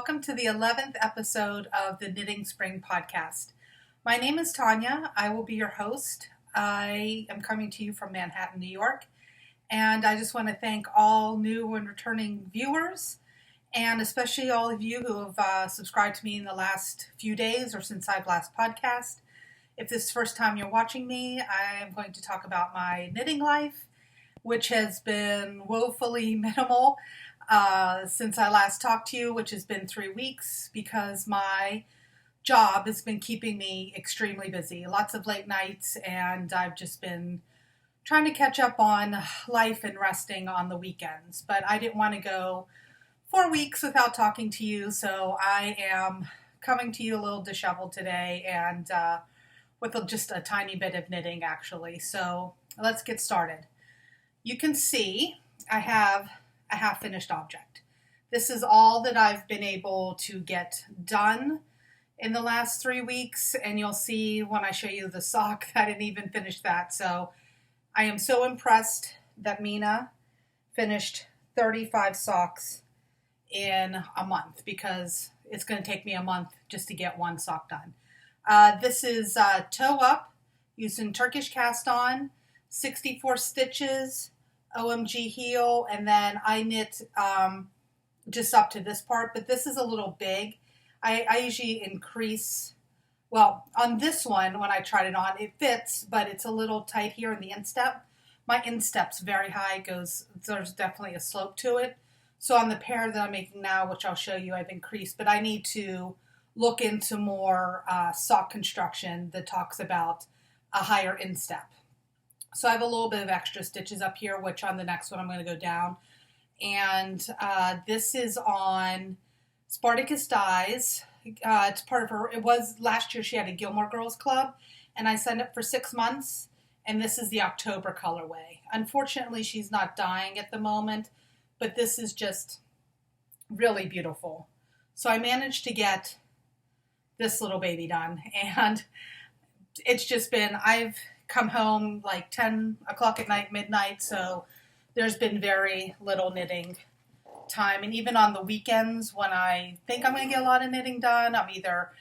welcome to the 11th episode of the Knitting Spring podcast. My name is Tonya. I will be your host. I am coming to you from Manhattan, New York, and I just want to thank all new and returning viewers, and especially all of you who have subscribed to me in the last few days or since I've last podcast. If this is the first time you're watching me, I am going to talk about my knitting life, which has been woefully minimal since I last talked to you, which has been 3 weeks, because my job has been keeping me extremely busy. Lots of late nights, and I've just been trying to catch up on life and resting on the weekends. But I didn't want to go 4 weeks without talking to you, so I am coming to you a little disheveled today and with just a tiny bit of knitting, actually. So let's get started. You can see I have a half-finished object. This is all that I've been able to get done in the last 3 weeks, and you'll see when I show you the sock that I didn't even finish that. So I am so impressed that Mina finished 35 socks in a month, because it's going to take me a month just to get one sock done. This is toe up using Turkish cast on, 64 stitches, OMG heel, and then I knit just up to this part, but this is a little big. I usually increase, well, on this one, when I tried it on, it fits, but it's a little tight here in the instep. My instep's very high, there's definitely a slope to it. So on the pair that I'm making now, which I'll show you, I've increased, but I need to look into more sock construction that talks about a higher instep. So I have a little bit of extra stitches up here, which on the next one I'm going to go down. And this is on Spartacus Dyes. It's part of her, it was last year she had a Gilmore Girls Club, and I signed up for 6 months, and this is the October colorway. Unfortunately, she's not dyeing at the moment, but this is just really beautiful. So I managed to get this little baby done, and it's just been, I've come home like 10 o'clock at night, midnight, so there's been very little knitting time. And even on the weekends when I think I'm going to get a lot of knitting done, I'm either,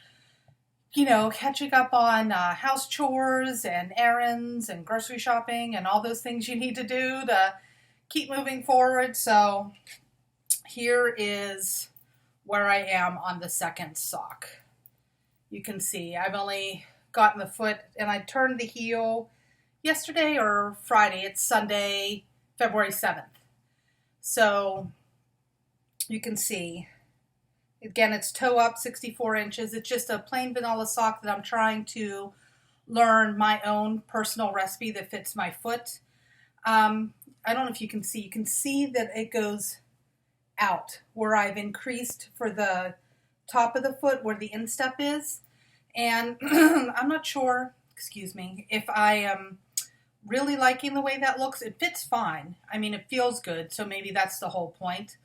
catching up on house chores and errands and grocery shopping and all those things you need to do to keep moving forward. So here is where I am on the second sock. You can see I've only gotten the foot, and I turned the heel yesterday or Friday. It's Sunday, February 7th. So you can see, again, it's toe up, 64 inches. It's just a plain vanilla sock that I'm trying to learn my own personal recipe that fits my foot. I don't know if you can see that it goes out where I've increased for the top of the foot where the instep is. And I'm not sure, if I am really liking the way that looks. It fits fine. I mean, it feels good, so maybe that's the whole point.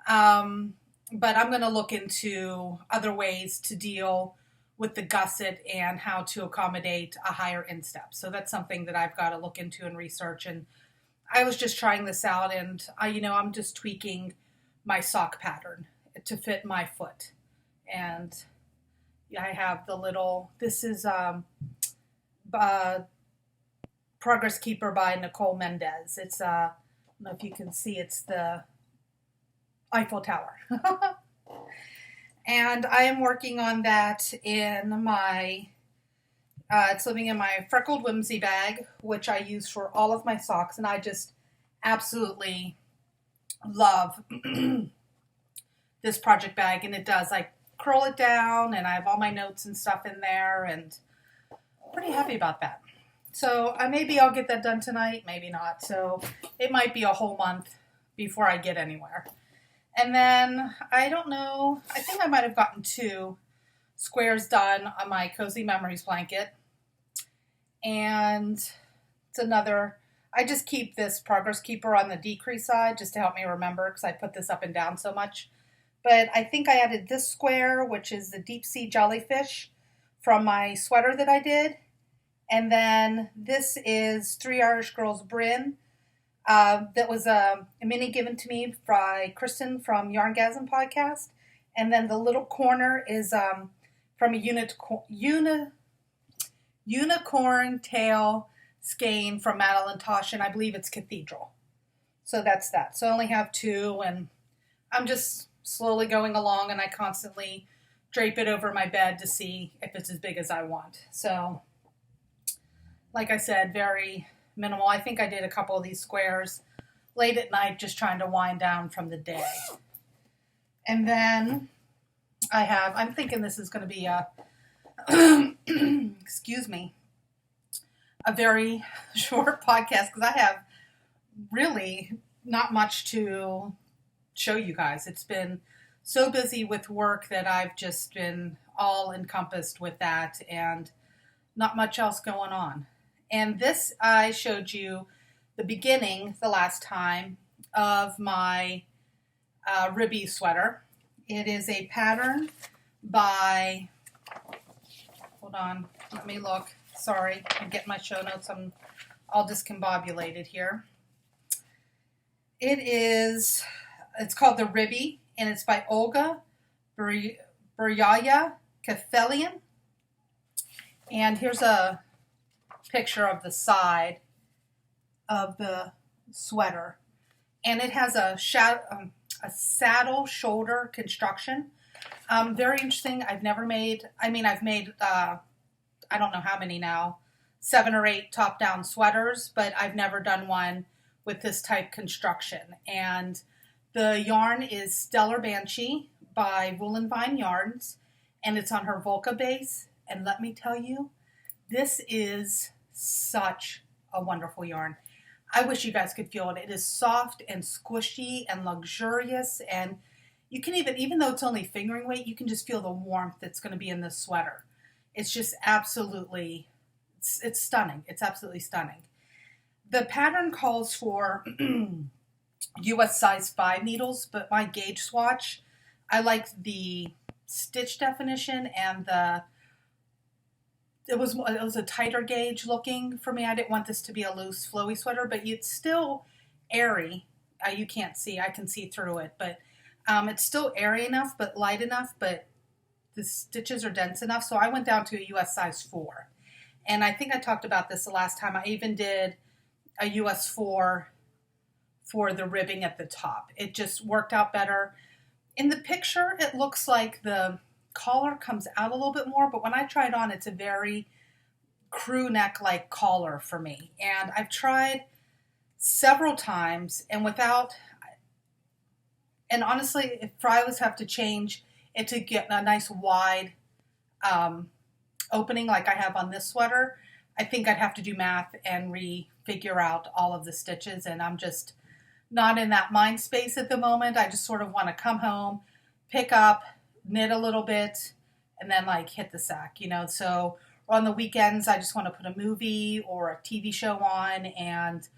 But I'm going to look into other ways to deal with the gusset and how to accommodate a higher instep. So that's something that I've got to look into and research. And I was just trying this out, and I'm just tweaking my sock pattern to fit my foot. And I have the little, this is Progress Keeper by Nicole Mendez. It's, I don't know if you can see, it's the Eiffel Tower. And I am working on that in my, it's living in my freckled whimsy bag, which I use for all of my socks. And I just absolutely love this project bag. And it does, like, curl it down, and I have all my notes and stuff in there, and I'm pretty happy about that. So maybe I'll get that done tonight, maybe not. So it might be a whole month before I get anywhere. And then, I don't know, I think I might have gotten 2 squares done on my Cozy Memories blanket. And it's another, I just keep this Progress Keeper on the decrease side just to help me remember, because I put this up and down so much. But I think I added this square, which is the deep sea jellyfish from my sweater that I did. And then this is 3 Irish Girls Bryn. That was a mini given to me by Kristen from Yarngasm podcast. And then the little corner is from a unicorn tail skein from Tosh, and I believe it's Cathedral. So that's that. So I only have two, and I'm just slowly going along, and I constantly drape it over my bed to see if it's as big as I want. So, like I said, very minimal. I think I did a couple of these squares late at night just trying to wind down from the day. And then I'm thinking this is going to be a, excuse me, a very short podcast because I have really not much to show you guys. It's been so busy with work that I've just been all encompassed with that and not much else going on. And this I showed you the beginning the last time of my ribby sweater. It is a pattern by, hold on, let me look. Sorry, I'm getting my show notes. I'm all discombobulated here. It's called The Ribby, and it's by Olga Buryaya Kathelian. And here's a picture of the side of the sweater. And it has a saddle shoulder construction. Very interesting. I've made, I don't know how many now, 7 or 8 top-down sweaters, but I've never done one with this type construction. And the yarn is Stellar Banshee by Voolenvine Yarns, and it's on her Volca base. And let me tell you, this is such a wonderful yarn. I wish you guys could feel it. It is soft and squishy and luxurious, and you can even though it's only fingering weight, you can just feel the warmth that's going to be in this sweater. It's just absolutely, it's stunning. It's absolutely stunning. The pattern calls for US size 5 needles, but my gauge swatch, I like the stitch definition and it was a tighter gauge looking for me. I didn't want this to be a loose, flowy sweater, but it's still airy. You can't see. I can see through it, but it's still airy enough, but light enough, but the stitches are dense enough. So I went down to a US size 4. And I think I talked about this the last time. I even did a US 4 for the ribbing at the top. It just worked out better. In the picture, it looks like the collar comes out a little bit more, but when I try it on, it's a very crew neck like collar for me. And I've tried several times and honestly, if I was have to change it to get a nice wide opening like I have on this sweater, I think I'd have to do math and refigure out all of the stitches, and I'm just not in that mind space at the moment. I just sort of want to come home, pick up, knit a little bit, and then like hit the sack, So on the weekends, I just want to put a movie or a TV show on and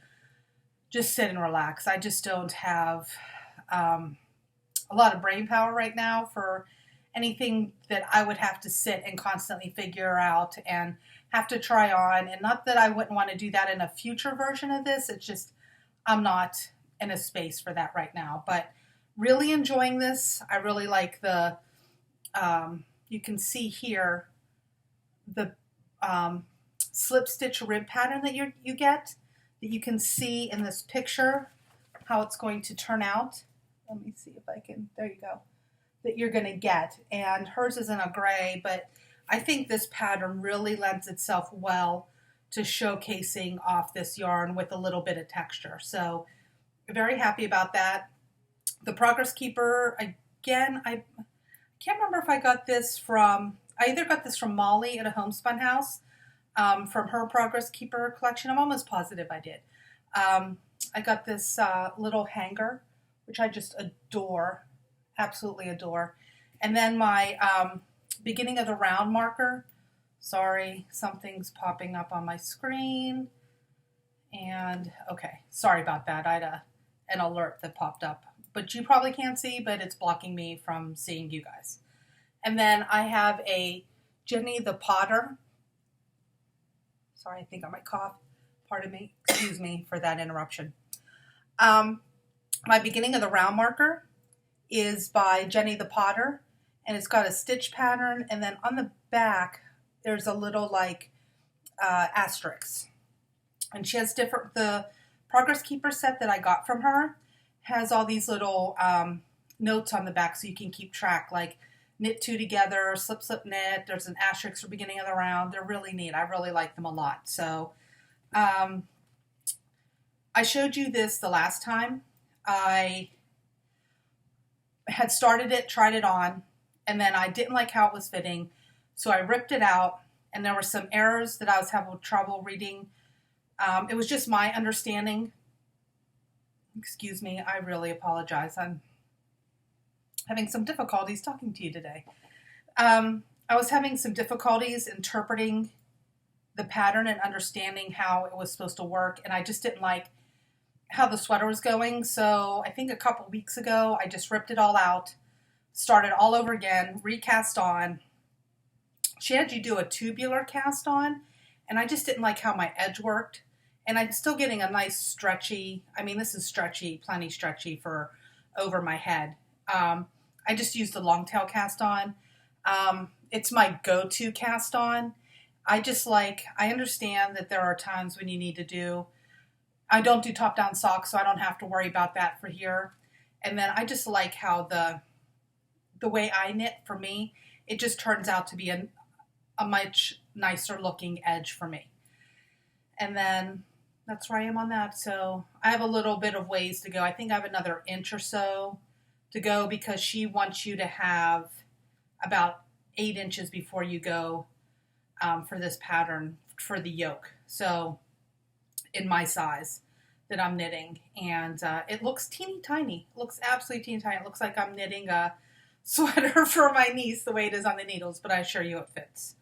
just sit and relax. I just don't have a lot of brain power right now for anything that I would have to sit and constantly figure out and have to try on. And not that I wouldn't want to do that in a future version of this. It's just I'm not in a space for that right now. But really enjoying this. I really like the, you can see here, the slip stitch rib pattern that you get, that you can see in this picture how it's going to turn out. Let me see if I can, there you go, that you're going to get. And hers is in a gray, but I think this pattern really lends itself well to showcasing off this yarn with a little bit of texture. So very happy about that. The Progress Keeper, again, I can't remember if I got this I either got this from Molly at a Homespun House, from her Progress Keeper collection. I'm almost positive I did. I got this little hanger, which I just adore, absolutely adore. And then my beginning of the round marker. Sorry, something's popping up on my screen. And, okay, sorry about that. I had an alert that popped up. But you probably can't see, but it's blocking me from seeing you guys. And then I have a Jenny the Potter. Sorry, I think I might cough. Pardon me. Excuse me for that interruption. My beginning of the round marker is by Jenny the Potter. and it's got a stitch pattern, and then on the back there's a little like asterisk. And she has the Progress Keeper set that I got from her has all these little notes on the back so you can keep track, like knit two together, slip, slip, knit. There's an asterisk for beginning of the round. They're really neat. I really like them a lot. So I showed you this the last time. I had started it, tried it on, and then I didn't like how it was fitting. So I ripped it out, and there were some errors that I was having trouble reading. It was just my understanding. Excuse me, I really apologize. I'm having some difficulties talking to you today. I was having some difficulties interpreting the pattern and understanding how it was supposed to work, and I just didn't like how the sweater was going. So I think a couple weeks ago, I just ripped it all out, started all over again, recast on. She had you do a tubular cast on, and I just didn't like how my edge worked. And I'm still getting a nice stretchy, I mean, this is stretchy, plenty stretchy for over my head. I just used the long tail cast on. It's my go-to cast on. I understand that there are times when you need to do, I don't do top-down socks, so I don't have to worry about that for here. And then I just like how the way I knit, for me, it just turns out to be a much nicer looking edge for me. And then that's where I am on that. So I have a little bit of ways to go. I think I have another inch or so to go because she wants you to have about 8 inches before you go for this pattern for the yoke. So in my size that I'm knitting, and it looks teeny tiny. It looks absolutely teeny tiny. It looks like I'm knitting a sweater for my niece the way it is on the needles, but I assure you it fits.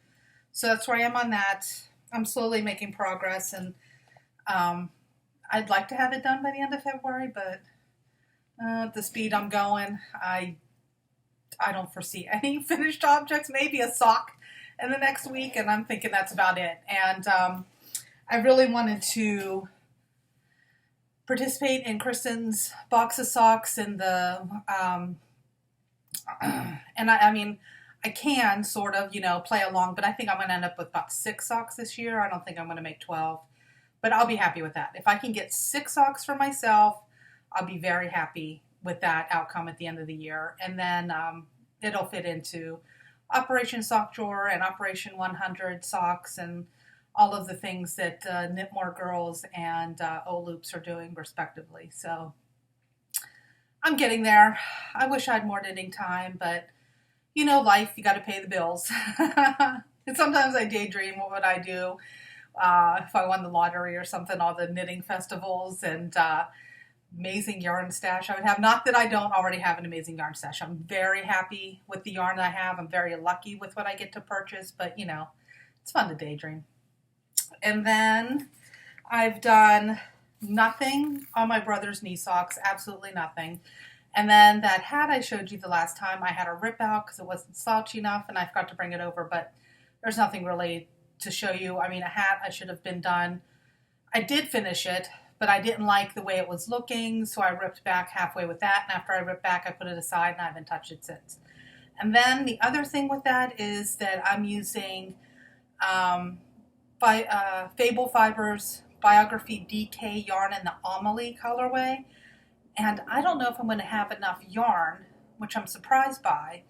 So that's where I am on that. I'm slowly making progress, and I'd like to have it done by the end of February, but at the speed I'm going, I don't foresee any finished objects, maybe a sock in the next week, and I'm thinking that's about it. And I really wanted to participate in Kristen's box of socks and the, and I mean, I can sort of, play along, but I think I'm going to end up with about 6 socks this year. I don't think I'm going to make 12, but I'll be happy with that. If I can get 6 socks for myself, I'll be very happy with that outcome at the end of the year. And then it'll fit into Operation Sock Drawer and Operation 100 socks and all of the things that Knit More Girls and O-Loops are doing respectively. So I'm getting there. I wish I had more knitting time, but life, you got to pay the bills. And sometimes I daydream what would I do if I won the lottery or something, all the knitting festivals and amazing yarn stash I would have. Not that I don't already have an amazing yarn stash. I'm very happy with the yarn I have. I'm very lucky with what I get to purchase, but it's fun to daydream. And then I've done nothing on my brother's knee socks, absolutely nothing. And then that hat I showed you the last time, I had a rip out because it wasn't slouchy enough and I forgot to bring it over, but there's nothing really to show you. I mean, a hat I should have been done. I did finish it, but I didn't like the way it was looking, so I ripped back halfway with that, and after I ripped back, I put it aside, and I haven't touched it since. And then the other thing with that is that I'm using Fable Fibers Biography DK yarn in the Amelie colorway, and I don't know if I'm going to have enough yarn, which I'm surprised by,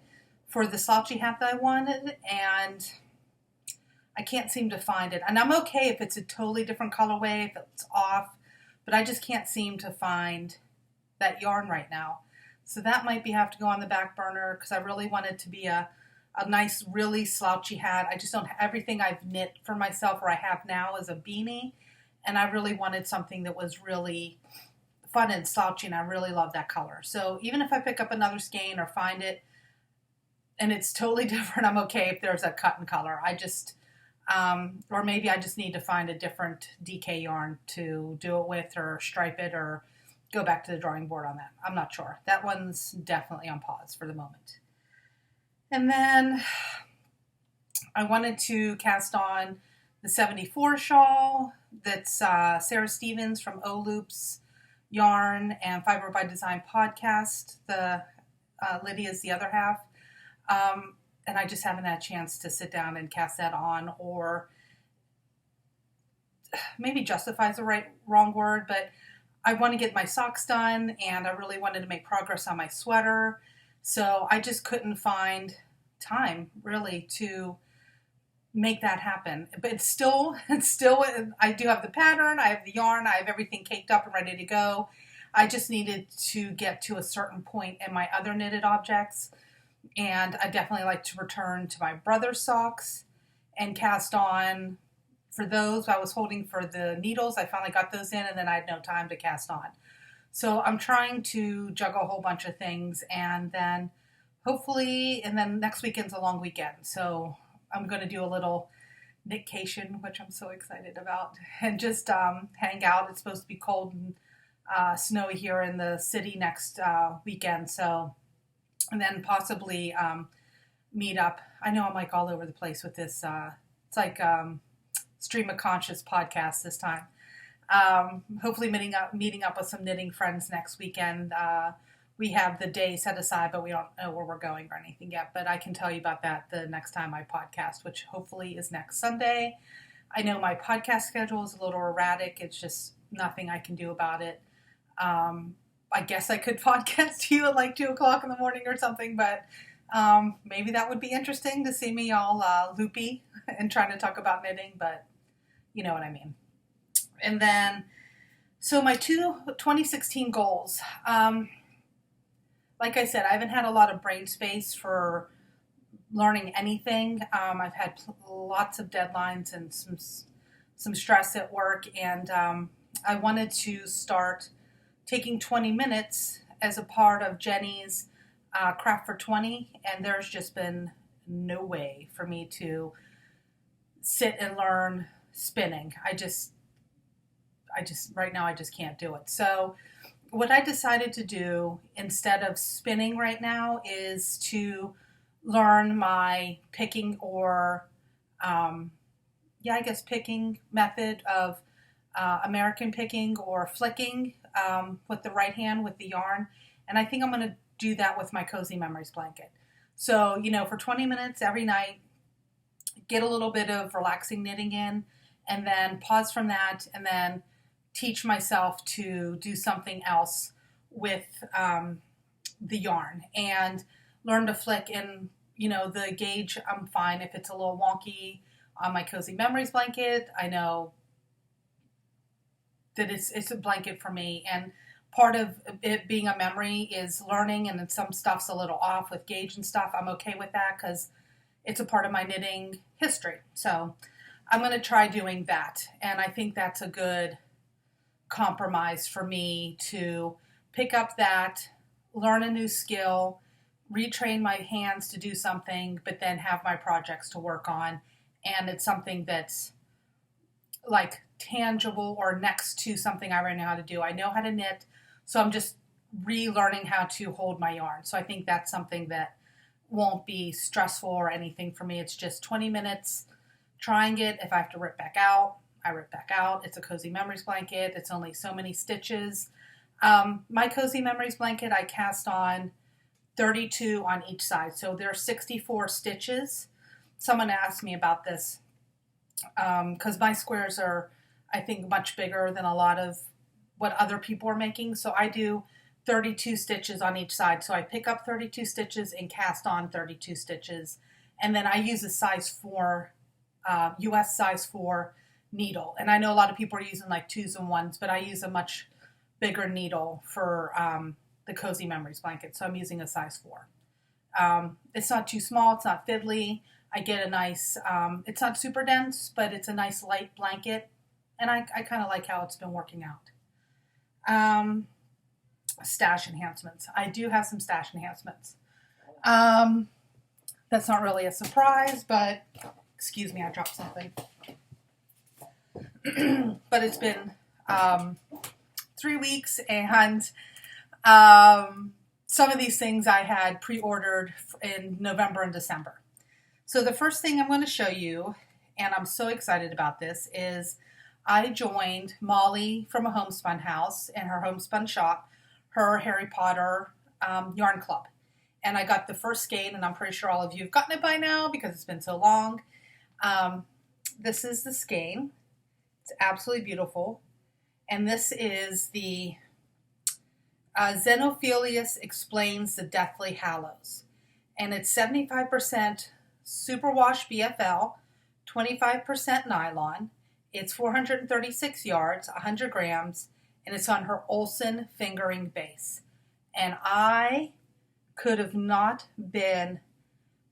for the slouchy hat that I wanted, and I can't seem to find it. And I'm okay if it's a totally different colorway, if it's off, but I just can't seem to find that yarn right now. So that might have to go on the back burner because I really want it to be a nice, really slouchy hat. I just don't, everything I've knit for myself or I have now is a beanie, and I really wanted something that was really fun and slouchy, and I really love that color. So even if I pick up another skein or find it and it's totally different, I'm okay if there's a cut and color. I just, or maybe I just need to find a different DK yarn to do it with or stripe it or go back to the drawing board on that. I'm not sure. That one's definitely on pause for the moment. And then I wanted to cast on the 74 shawl that's Sarah Stevens from O-Loops Yarn and Fiber by Design podcast. The Lydia's the other half. And I just haven't had a chance to sit down and cast that on, or maybe justify is the wrong word, but I want to get my socks done, and I really wanted to make progress on my sweater. So I just couldn't find time really to make that happen. But it's still, I do have the pattern, I have the yarn, I have everything caked up and ready to go. I just needed to get to a certain point in my other knitted objects. And I definitely like to return to my brother's socks and cast on. For those, I was holding for the needles. I finally got those in, and then I had no time to cast on. So I'm trying to juggle a whole bunch of things, and then hopefully, and then next weekend's a long weekend. So I'm going to do a little knitcation, which I'm so excited about, and just hang out. It's supposed to be cold and snowy here in the city next weekend. So, and then possibly meet up. I know I'm like all over the place with this. It's like Stream of Conscious podcast this time. Hopefully meeting up with some knitting friends next weekend. We have the day set aside, but we don't know where we're going or anything yet. But I can tell you about that the next time I podcast, which hopefully is next Sunday. I know my podcast schedule is a little erratic. It's just nothing I can do about it. I guess I could podcast to you at like 2 o'clock in the morning or something, but maybe that would be interesting to see me all loopy and trying to talk about knitting, but you know what I mean. And then, so my 2016 goals. Like I said, I haven't had a lot of brain space for learning anything. I've had lots of deadlines and some stress at work, and I wanted to start taking 20 minutes as a part of Jenny's Craft for 20, and there's just been no way for me to sit and learn spinning. I just right now I just can't do it. So what I decided to do instead of spinning right now is to learn my picking or picking method of American picking or flicking with the right hand with the yarn. And I think I'm going to do that with my Cozy Memories blanket. So, for 20 minutes every night, get a little bit of relaxing knitting in, and then pause from that, and then teach myself to do something else with the yarn and learn to flick. And, the gauge, I'm fine if it's a little wonky on my Cozy Memories blanket. I know that it's a blanket for me, and part of it being a memory is learning, and then some stuff's a little off with gauge and stuff. I'm okay with that because it's a part of my knitting history. So I'm going to try doing that, and I think that's a good compromise for me to pick up that, learn a new skill, retrain my hands to do something, but then have my projects to work on. And it's something that's like tangible or next to something I already know how to do. I know how to knit, so I'm just relearning how to hold my yarn. So I think that's something that won't be stressful or anything for me. It's just 20 minutes trying it. If I have to rip back out, I rip back out. It's a Cozy Memories blanket. It's only so many stitches. My Cozy Memories blanket, I cast on 32 on each side. So there are 64 stitches. Someone asked me about this because my squares are, I think, much bigger than a lot of what other people are making. So I do 32 stitches on each side. So I pick up 32 stitches and cast on 32 stitches. And then I use a size 4, US size 4 needle. And I know a lot of people are using like 2s and 1s, but I use a much bigger needle for the Cozy Memories blanket. So I'm using a size 4. It's not too small. It's not fiddly. I get a nice, it's not super dense, but it's a nice light blanket. And I kind of like how it's been working out. Stash enhancements. I do have some stash enhancements. That's not really a surprise, but excuse me, I dropped something. But it's been 3 weeks, and some of these things I had pre-ordered in November and December. So the first thing I'm going to show you, and I'm so excited about this, is I joined Molly from a homespun house and her homespun shop, her Harry Potter yarn club. And I got the first skein, and I'm pretty sure all of you have gotten it by now because it's been so long. This is the skein. It's absolutely beautiful. And this is the Xenophilius Explains the Deathly Hallows. And it's 75% superwash BFL, 25% nylon. It's 436 yards, 100 grams, and it's on her Olsen fingering base. And I could have not been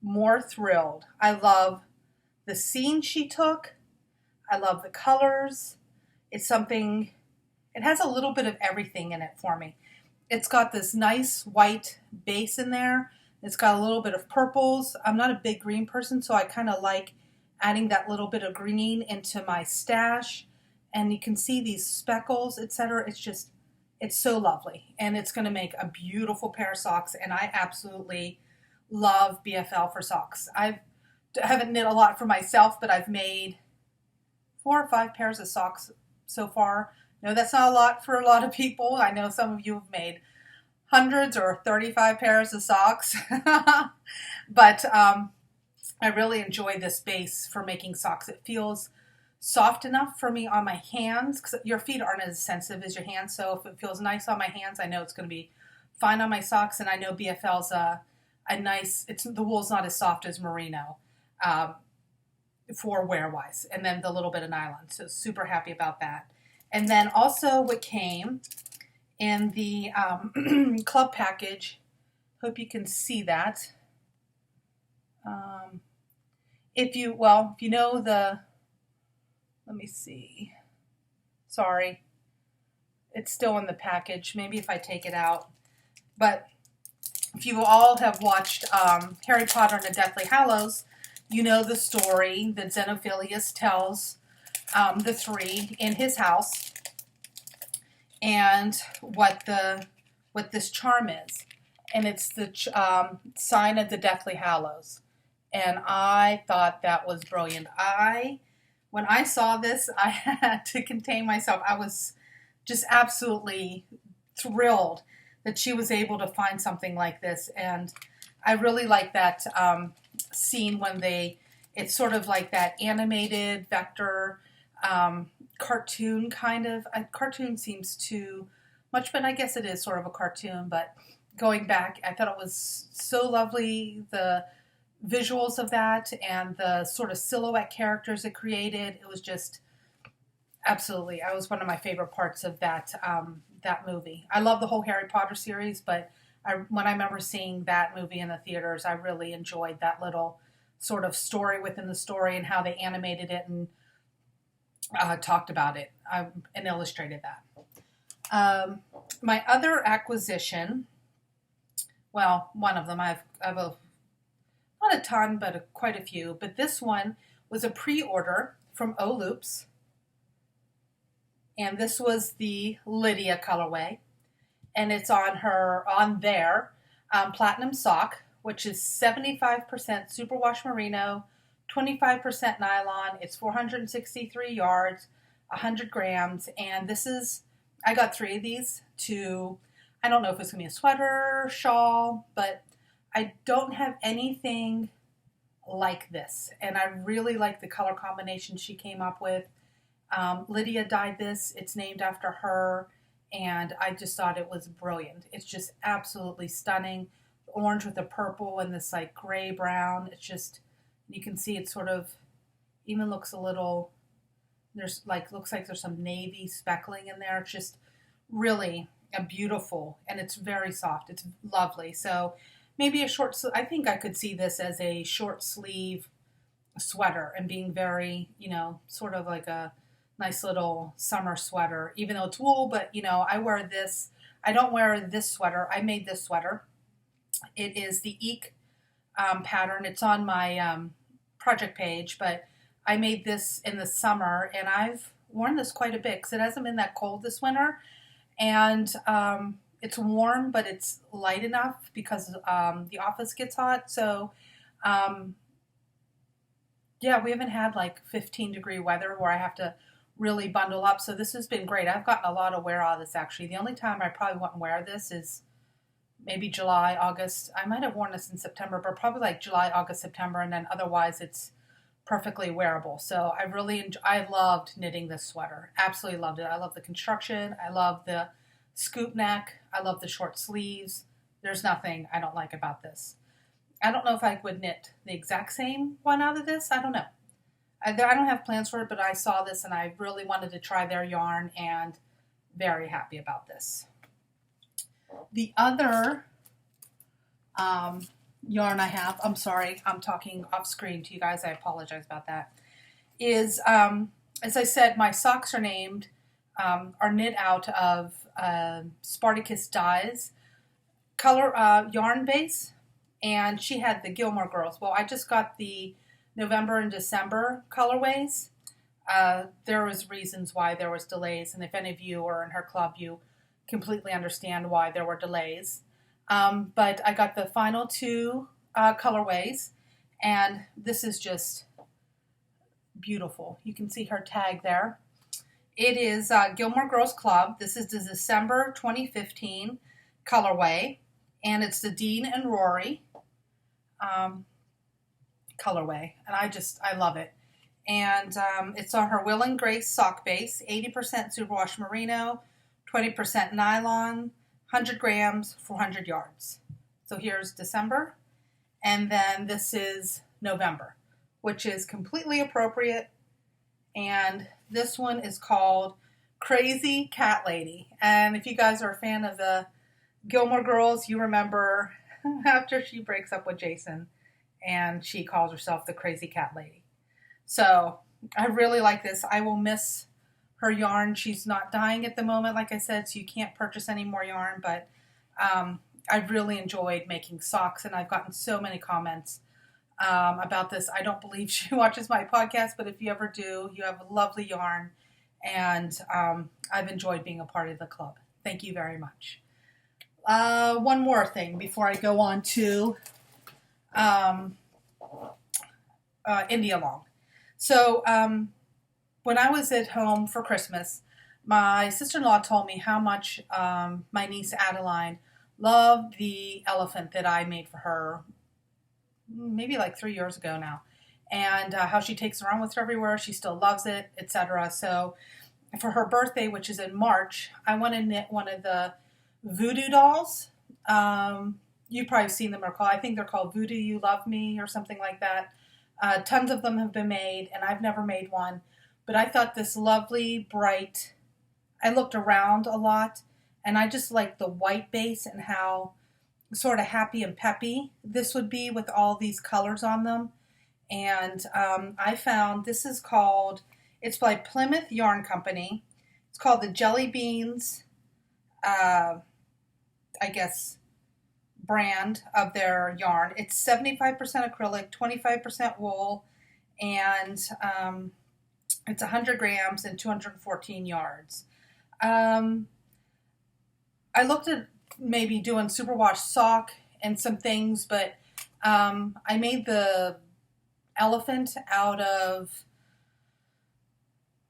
more thrilled. I love the scene she took. I love the colors. It's something, it has a little bit of everything in it for me. It's got this nice white base in there. It's got a little bit of purples. I'm not a big green person, so I kind of like adding that little bit of green into my stash. And you can see these speckles, etc. It's so lovely. And it's going to make a beautiful pair of socks. And I absolutely love BFL for socks. I haven't knit a lot for myself, but I've made 4 or 5 pairs of socks so far. No, that's not a lot for a lot of people. I know some of you have made hundreds or 35 pairs of socks. But I really enjoy this base for making socks. It feels soft enough for me on my hands because your feet aren't as sensitive as your hands. So if it feels nice on my hands, I know it's going to be fine on my socks. And I know BFL's a nice, the wool's not as soft as merino for wear-wise. And then the little bit of nylon. So super happy about that. And then also what came in the club package, hope you can see that. If you know let me see. Sorry. It's still in the package. Maybe if I take it out. But if you all have watched Harry Potter and the Deathly Hallows, you know the story that Xenophilius tells the 3 in his house and what this charm is. And it's the sign of the Deathly Hallows. And I thought that was brilliant. When I saw this, I had to contain myself. I was just absolutely thrilled that she was able to find something like this. And I really like that scene when it's sort of like that animated vector cartoon kind of. A cartoon seems too much, but I guess it is sort of a cartoon. But going back, I thought it was so lovely. The visuals of that and the sort of silhouette characters it created. It was just absolutely, that was one of my favorite parts of that movie. I love the whole Harry Potter series, but when I remember seeing that movie in the theaters, I really enjoyed that little sort of story within the story and how they animated it and talked about it and illustrated that. My other acquisition, well, one of them, I have not a ton, but quite a few. But this one was a pre-order from O-Loops. And this was the Lydia colorway. And it's on their platinum sock, which is 75% superwash merino, 25% nylon. It's 463 yards, 100 grams. And I got 3 of these I don't know if it's going to be a sweater, shawl, but I don't have anything like this. And I really like the color combination she came up with. Lydia dyed this. It's named after her. And I just thought it was brilliant. It's just absolutely stunning. Orange with the purple and this like gray brown. It's just, you can see it sort of even looks a little, looks like there's some navy speckling in there. It's just really a beautiful, and it's very soft. It's lovely. So maybe I think I could see this as a short sleeve sweater and being very, sort of like a nice little summer sweater, even though it's wool, but I wear this. I don't wear this sweater. I made this sweater. It is the Eek pattern. It's on my project page, but I made this in the summer and I've worn this quite a bit because it hasn't been that cold this winter. And it's warm, but it's light enough because the office gets hot. So, yeah, we haven't had like 15-degree weather where I have to really bundle up. So this has been great. I've gotten a lot of wear out of this actually. The only time I probably wouldn't wear this is maybe July, August. I might have worn this in September, but probably like July, August, September, and then otherwise it's perfectly wearable. So I loved knitting this sweater. Absolutely loved it. I love the construction. I love the scoop neck. I love the short sleeves. There's nothing I don't like about this. I don't know if I would knit the exact same one out of this. I don't know. I don't have plans for it, but I saw this and I really wanted to try their yarn and very happy about this. The other yarn I have, I'm sorry, I'm talking off screen to you guys. I apologize about that. Is, as I said, my socks are knit out of Spartacus Dyes color yarn base, and she had the Gilmore Girls. Well, I just got the November and December colorways. There was reasons why there was delays, and if any of you are in her club, you completely understand why there were delays. But I got the final two colorways, and this is just beautiful. You can see her tag there. It is Gilmore Girls Club. This is the December 2015 colorway, and it's the Dean and Rory colorway, and I love it. And it's on her Will and Grace sock base, 80% superwash merino, 20% nylon, 100 grams, 400 yards. So here's December, and then this is November, which is completely appropriate. And this one is called Crazy Cat Lady. And if you guys are a fan of the Gilmore Girls, you remember after she breaks up with Jason and she calls herself the Crazy Cat Lady. So I really like this. I will miss her yarn. She's not dying at the moment, like I said, so you can't purchase any more yarn, but I really enjoyed making socks, and I've gotten so many comments about this. I don't believe she watches my podcast, but if you ever do, you have a lovely yarn, and I've enjoyed being a part of the club. Thank you very much. One more thing before I go on to Knitalong. So when I was at home for Christmas, my sister-in-law told me how much my niece Adeline loved the elephant that I made for her maybe like 3 years ago now, and how she takes it around with her everywhere. She still loves it, etc. So for her birthday, which is in March, I want to knit one of the voodoo dolls. You've probably seen them, or I think they're called Voodoo You Love Me or something like that. Tons of them have been made, and I've never made one. But I thought this lovely, bright, I looked around a lot, and I just liked the white base and how sort of happy and peppy this would be with all these colors on them. And I found, it's by Plymouth Yarn Company. It's called the Jelly Beans, I guess, brand of their yarn. It's 75% acrylic, 25% wool, and it's 100 grams and 214 yards. I looked at maybe doing superwash sock and some things, but I made the elephant out of,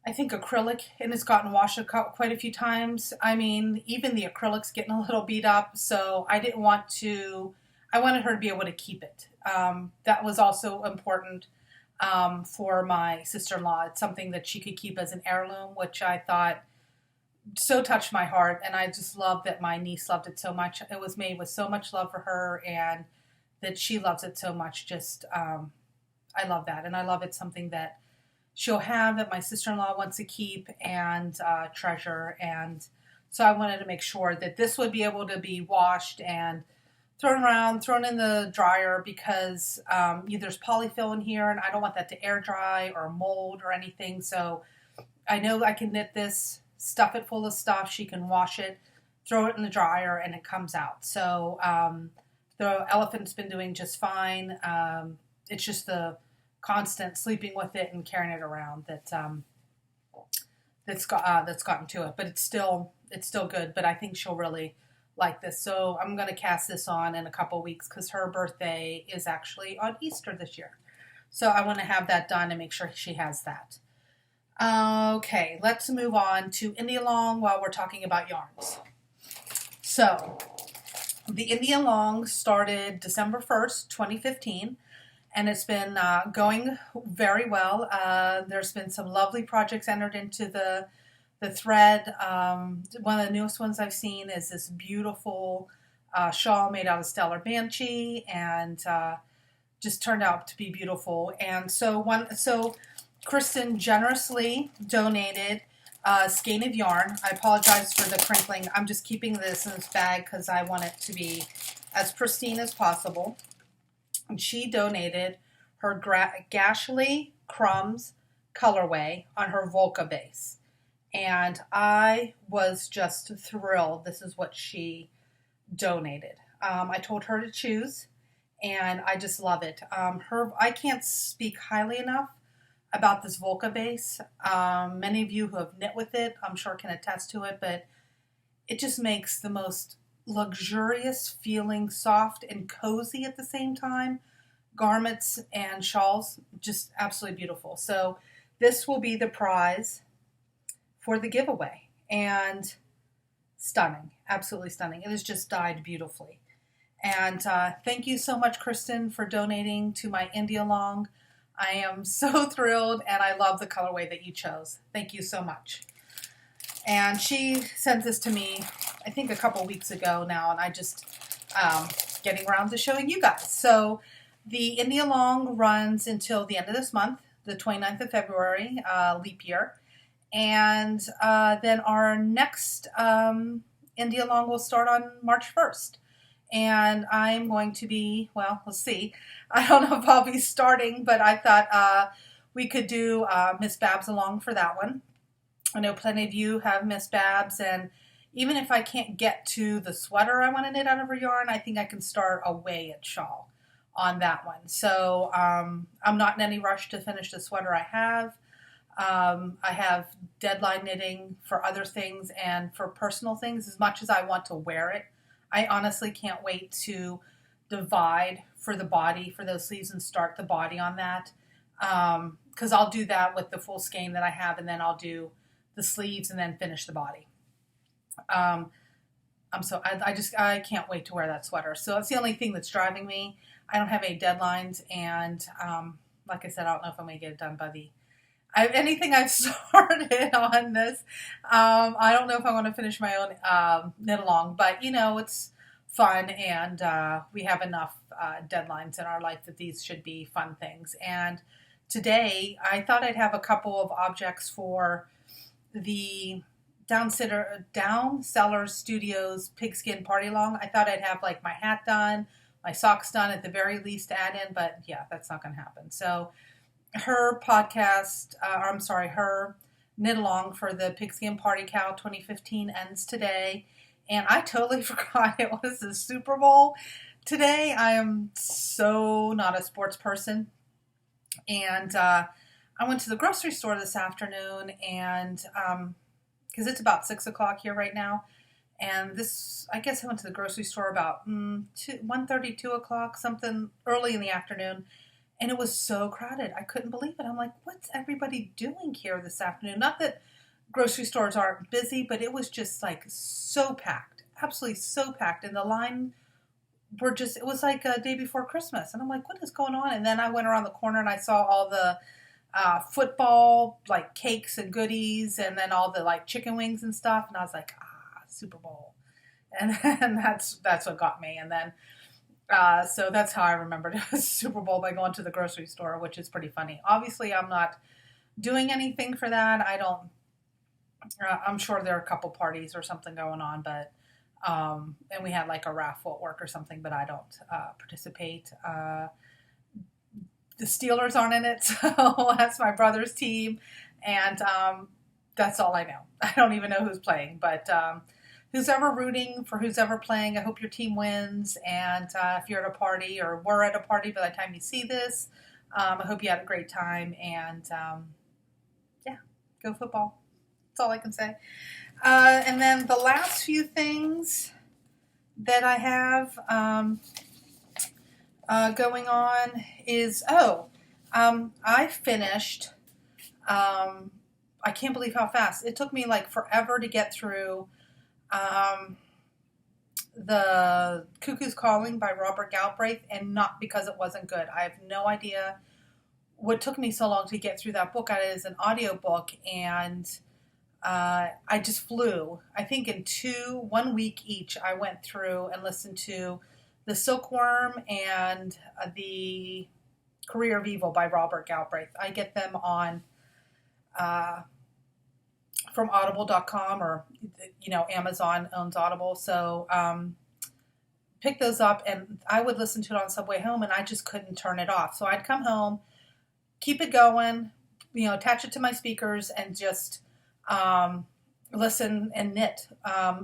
I think, acrylic, and it's gotten washed quite a few times. I mean, even the acrylic's getting a little beat up, so I wanted her to be able to keep it. That was also important for my sister-in-law. It's something that she could keep as an heirloom, which I thought so touched my heart, and I just love that my niece loved it so much. It was made with so much love for her, and that she loves it so much. Just, I love that, and I love it's something that she'll have, that my sister-in-law wants to keep and treasure. And so I wanted to make sure that this would be able to be washed and thrown in the dryer, because there's polyfill in here, and I don't want that to air dry or mold or anything. So I know I can knit this, stuff it full of stuff. She can wash it, throw it in the dryer, and it comes out. So the elephant's been doing just fine. It's just the constant sleeping with it and carrying it around that's gotten to it. But it's still good. But I think she'll really like this. So I'm going to cast this on in a couple weeks, because her birthday is actually on Easter this year. So I want to have that done and make sure she has that. Okay, let's move on to Knitalong while we're talking about yarns. So The Indian Long started December 1st, 2015, and it's been going very well. There's been some lovely projects entered into the thread. One of the newest ones I've seen is this beautiful shawl made out of stellar banshee, and just turned out to be beautiful. And so Kristen generously donated a skein of yarn. I apologize for the crinkling. I'm just keeping this in this bag because I want it to be as pristine as possible. And she donated her Gashly Crumbs colorway on her Volca base. And I was just thrilled. This is what she donated. I told her to choose, and I just love it. I can't speak highly enough about this Volca base. Many of you who have knit with it, I'm sure, can attest to it, but it just makes the most luxurious feeling, soft and cozy at the same time. Garments and shawls, just absolutely beautiful. So this will be the prize for the giveaway, and stunning, absolutely stunning. It is just dyed beautifully. And thank you so much, Kristen, for donating to my Knitalong. I am so thrilled, and I love the colorway that you chose. Thank you so much. And she sent this to me, I think a couple weeks ago now, and I just getting around to showing you guys. So the Knitalong runs until the end of this month, the 29th of February, leap year. And then our next Knitalong will start on March 1st. And I'm going to be, well, we'll see. I don't know if I'll be starting, but I thought we could do Miss Babs along for that one. I know plenty of you have Miss Babs, and even if I can't get to the sweater I want to knit out of her yarn, I think I can start away at shawl on that one. So I'm not in any rush to finish the sweater I have. I have deadline knitting for other things and for personal things as much as I want to wear it. I honestly can't wait to divide for the body, for those sleeves, and start the body on that. Because I'll do that with the full skein that I have, and then I'll do the sleeves and then finish the body. I can't wait to wear that sweater. So it's the only thing that's driving me. I don't have any deadlines, and like I said, I don't know if I'm going to get it done by anything I've started on this. I don't know if I want to finish my own knit along, but it's fun, and we have enough deadlines in our life that these should be fun things. And today I thought I'd have a couple of objects for the Down Sellers Studios Pigskin Party Along. I thought I'd have like my hat done, my socks done at the very least to add in, but yeah, that's not going to happen. So her podcast, her knit along for the Pigskin Party Cow 2015 ends today. And I totally forgot it was the Super Bowl today. I am so not a sports person. And I went to the grocery store this afternoon, and because it's about 6 o'clock here right now. And I guess I went to the grocery store about 1:30, 2 o'clock, something early in the afternoon. And it was so crowded. I couldn't believe it. I'm like, what's everybody doing here this afternoon? Not that grocery stores aren't busy, but it was just like so packed, absolutely so packed. And the line it was like a day before Christmas. And I'm like, what is going on? And then I went around the corner and I saw all the football, like cakes and goodies, and then all the like chicken wings and stuff. And I was like, Super Bowl. And that's what got me. And then so that's how I remembered it was Super Bowl, by going to the grocery store, which is pretty funny. Obviously, I'm not doing anything for that. I'm sure there are a couple parties or something going on, but and we had like a raffle at work or something, but I don't participate. The Steelers aren't in it, so that's my brother's team, and that's all I know. I don't even know who's playing, but who's ever rooting for who's ever playing, I hope your team wins. And if you're at a party or were at a party by the time you see this, I hope you had a great time. And yeah, go football. That's all I can say. And then the last few things that I have going on is, I finished, I can't believe how fast. It took me like forever to get through The Cuckoo's Calling by Robert Galbraith, and not because it wasn't good. I have no idea what took me so long to get through that book. It is an audiobook, and I just flew. I think in 1 week each, I went through and listened to The Silkworm and The Career of Evil by Robert Galbraith. I get them on uh, from audible.com, or Amazon owns Audible. So pick those up, and I would listen to it on the subway home, and I just couldn't turn it off. So I'd come home, keep it going, attach it to my speakers, and just listen and knit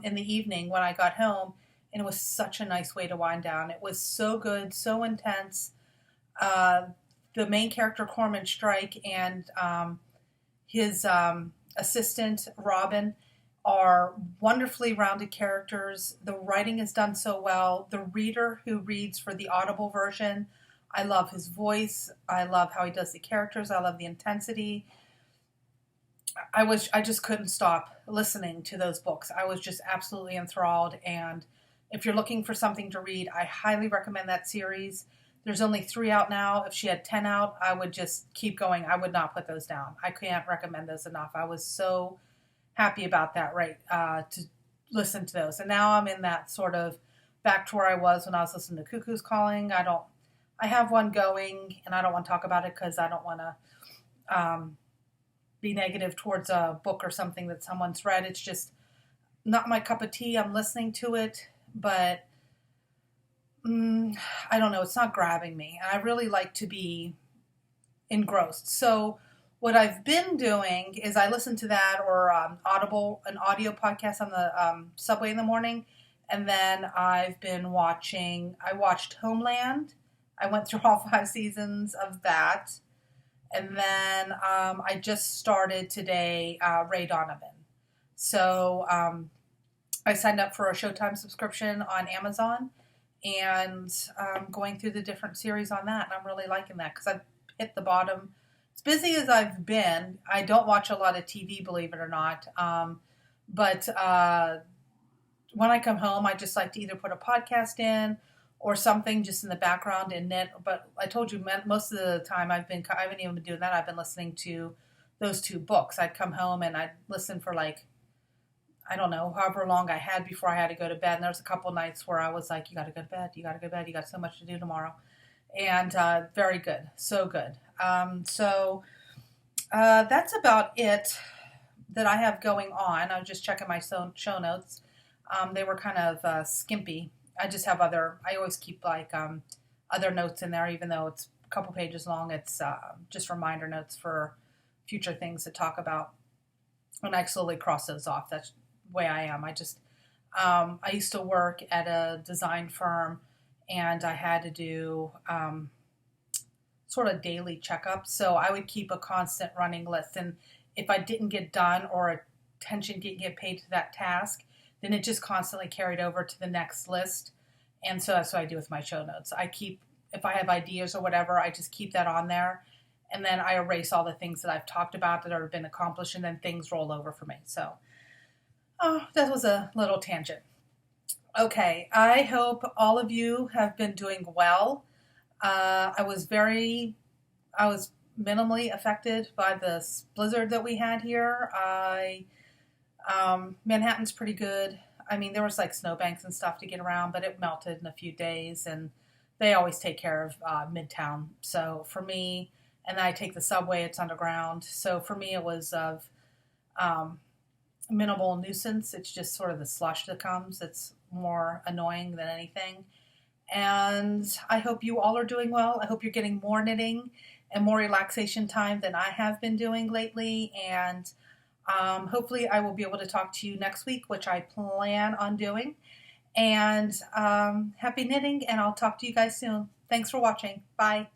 in the evening when I got home. And it was such a nice way to wind down. It was so good, so intense. The main character, Corman Strike, and his assistant, Robin, are wonderfully rounded characters. The writing is done so well. The reader who reads for the Audible version, I love his voice. I love how he does the characters. I love the intensity. I just couldn't stop listening to those books. I was just absolutely enthralled. And if you're looking for something to read, I highly recommend that series. There's only 3 out now. If she had 10 out, I would just keep going. I would not put those down. I can't recommend those enough. I was so happy about that, to listen to those. And now I'm in that sort of back to where I was when I was listening to Cuckoo's Calling. I have one going, and I don't want to talk about it because I don't want to be negative towards a book or something that someone's read. It's just not my cup of tea. I'm listening to it, but I don't know. It's not grabbing me. And I really like to be engrossed. So what I've been doing is I listen to that, or Audible, an audio podcast on the subway in the morning. And then I watched Homeland. I went through all 5 seasons of that. And then I just started today Ray Donovan. So I signed up for a Showtime subscription on Amazon, and going through the different series on that. And I'm really liking that because I've hit the bottom. As busy as I've been, I don't watch a lot of TV, believe it or not. But when I come home, I just like to either put a podcast in or something just in the background and knit. But I told you, most of the time I haven't even been doing that. I've been listening to those 2 books. I'd come home and I'd listen for I don't know, however long I had before I had to go to bed. And there was a couple nights where I was like, you got to go to bed. You got to go to bed. You got so much to do tomorrow. And very good. So good. So that's about it that I have going on. I was just checking my show notes. They were kind of skimpy. I just have I always keep other notes in there, even though it's a couple pages long. It's just reminder notes for future things to talk about. And I slowly cross those off. That's the way I am. I used to work at a design firm, and I had to do sort of daily checkups. So I would keep a constant running list. And if I didn't get done or attention didn't get paid to that task, then it just constantly carried over to the next list. And so that's what I do with my show notes. If I have ideas or whatever, I just keep that on there. And then I erase all the things that I've talked about that have been accomplished, and then things roll over for me. So, that was a little tangent. Okay, I hope all of you have been doing well. I was minimally affected by this blizzard that we had here. Manhattan's pretty good. I mean, there was snowbanks and stuff to get around, but it melted in a few days, and they always take care of Midtown. So for me, and then I take the subway, it's underground. So for me, it was of minimal nuisance. It's just sort of the slush that comes that's more annoying than anything. And I hope you all are doing well. I hope you're getting more knitting and more relaxation time than I have been doing lately. And hopefully I will be able to talk to you next week, which I plan on doing. And happy knitting, and I'll talk to you guys soon. Thanks for watching. Bye.